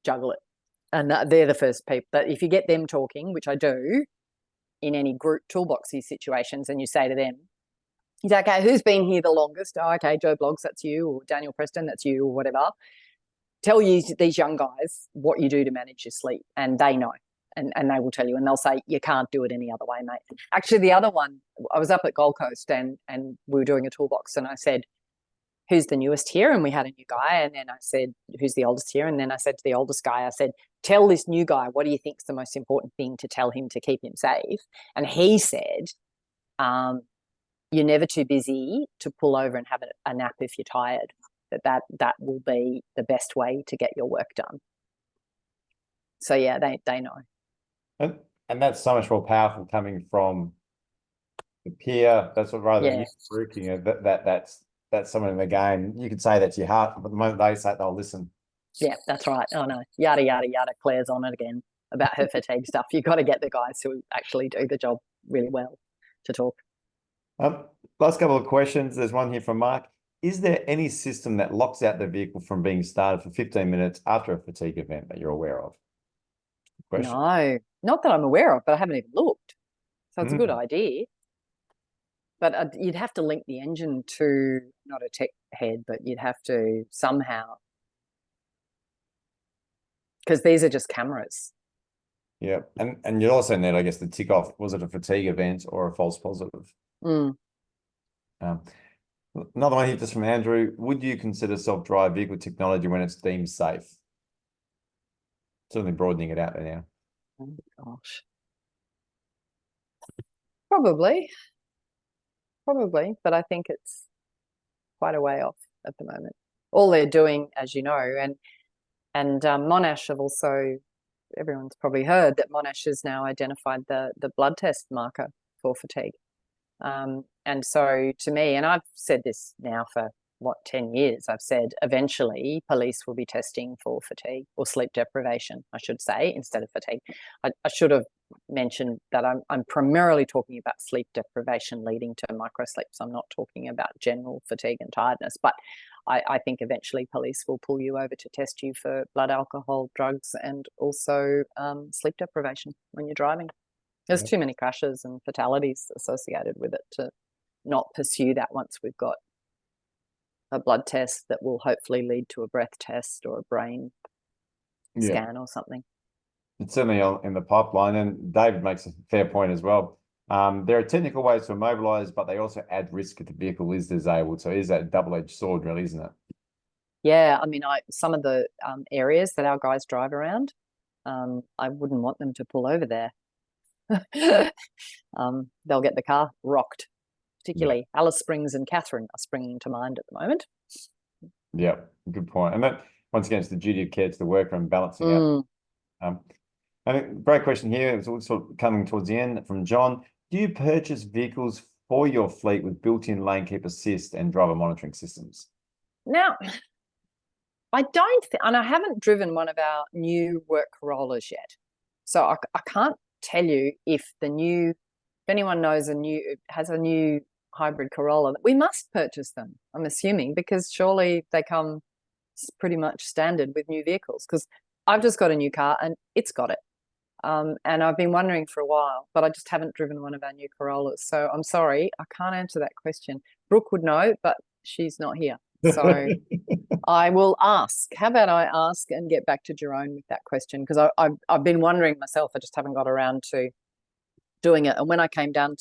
juggle it. And they're the first people that if you get them talking, which I do, in any group toolboxy situations, and you say to them, you say, okay, who's been here the longest? Oh, okay, Joe Bloggs, that's you, or Daniel Preston, that's you, or whatever. Tell these young guys what you do to manage your sleep, and they know. And they will tell you, and they'll say, you can't do it any other way, mate. Actually, the other one, I was up at Gold Coast and we were doing a toolbox, and I said, who's the newest here? And we had a new guy. And then I said, who's the oldest here? And then I said to the oldest guy, I said, tell this new guy, what do you think is the most important thing to tell him to keep him safe? And he said, you're never too busy to pull over and have a nap if you're tired. That will be the best way to get your work done. So yeah, they know. And that's so much more powerful coming from the peer. That's what rather than you working it, that's someone in the game. You could say that to your heart, but the moment they say it, they'll listen. Yeah, that's right. Oh no, yada yada yada. Claire's on it again about her fatigue stuff. You've got to get the guys who actually do the job really well to talk. Last couple of questions. There's one here from Mark. Is there any system that locks out the vehicle from being started for 15 minutes after a fatigue event that you're aware of? Question. No, not that I'm aware of, but I haven't even looked. So it's a good idea. But you'd have to link the engine to, not a tech head, but you'd have to somehow, because these are just cameras. Yeah, and you'd also need, I guess, the tick off. Was it a fatigue event or a false positive? Another one here just from Andrew. Would you consider self-drive vehicle technology when it's deemed safe? Certainly broadening it out there now. Oh gosh. Probably, but I think it's quite a way off at the moment. All they're doing, as you know, and Monash have also, everyone's probably heard that Monash has now identified the blood test marker for fatigue. And so to me, and I've said this now for 10 years, I've said eventually police will be testing for fatigue or sleep deprivation, I should say, instead of fatigue. I should have mentioned that I'm primarily talking about sleep deprivation leading to microsleeps. I'm not talking about general fatigue and tiredness, but I think eventually police will pull you over to test you for blood alcohol, drugs, and also sleep deprivation when you're driving. There's too many crashes and fatalities associated with it to not pursue that once we've got a blood test that will hopefully lead to a breath test or a brain scan or something. It's certainly in the pipeline, and David makes a fair point as well. There are technical ways to immobilize, but they also add risk if the vehicle is disabled. So it is that a double-edged sword, really, isn't it? Yeah, I mean, some of the areas that our guys drive around, I wouldn't want them to pull over there. They'll get the car rocked. Particularly Alice Springs and Catherine are springing to mind at the moment. Yeah, good point. And that, once again, it's the duty of care to the worker and balancing out. I think great question here. It's also coming towards the end from John. Do you purchase vehicles for your fleet with built-in lane keep assist and driver monitoring systems? Now, I don't think, and I haven't driven one of our new work Corollas yet. So I can't tell you if anyone knows has a new hybrid Corolla, we must purchase them, I'm assuming, because surely they come pretty much standard with new vehicles, because I've just got a new car and it's got it. And I've been wondering for a while, but I just haven't driven one of our new Corollas. So I'm sorry, I can't answer that question. Brooke would know, but she's not here. So I will ask. How about I ask and get back to Jerome with that question? Because I've been wondering myself. I just haven't got around to doing it. And when I came down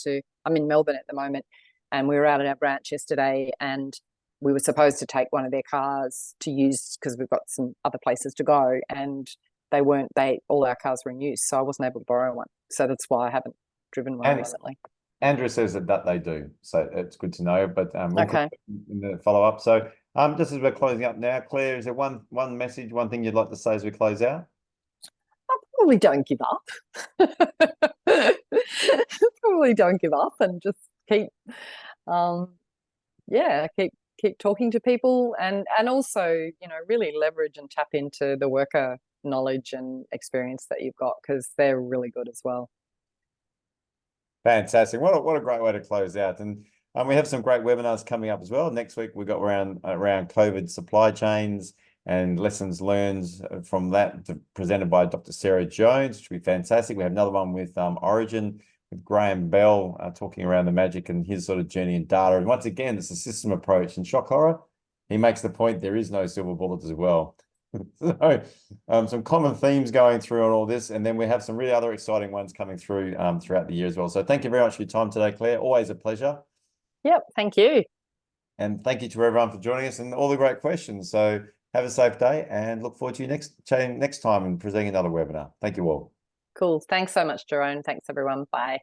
I'm in Melbourne at the moment, and we were out at our branch yesterday, and we were supposed to take one of their cars to use because we've got some other places to go, and all our cars were in use, so I wasn't able to borrow one. So that's why I haven't driven one recently. Andrew says that they do, so it's good to know. But we'll put in the follow up. So just as we're closing up now, Claire, is there one message, one thing you'd like to say as we close out? I probably don't give up. Probably don't give up and just keep keep talking to people, and also really leverage and tap into the worker knowledge and experience that you've got, because they're really good as well. Fantastic. What a great way to close out. And we have some great webinars coming up as well. Next week we've got around COVID supply chains and lessons learned from that, presented by Dr. Sarah Jones, which will be fantastic. We have another one with Origin with Graham Bell talking around the magic and his sort of journey in data. And once again, it's a system approach. In shock horror, he makes the point there is no silver bullet as well. So some common themes going through on all this, and then we have some really other exciting ones coming through throughout the year as well. So thank you very much for your time today, Claire. Always a pleasure. Yep, thank you. And thank you to everyone for joining us and all the great questions. So have a safe day and look forward to you next time and presenting another webinar. Thank you all. Cool. Thanks so much, Jerome. Thanks, everyone. Bye.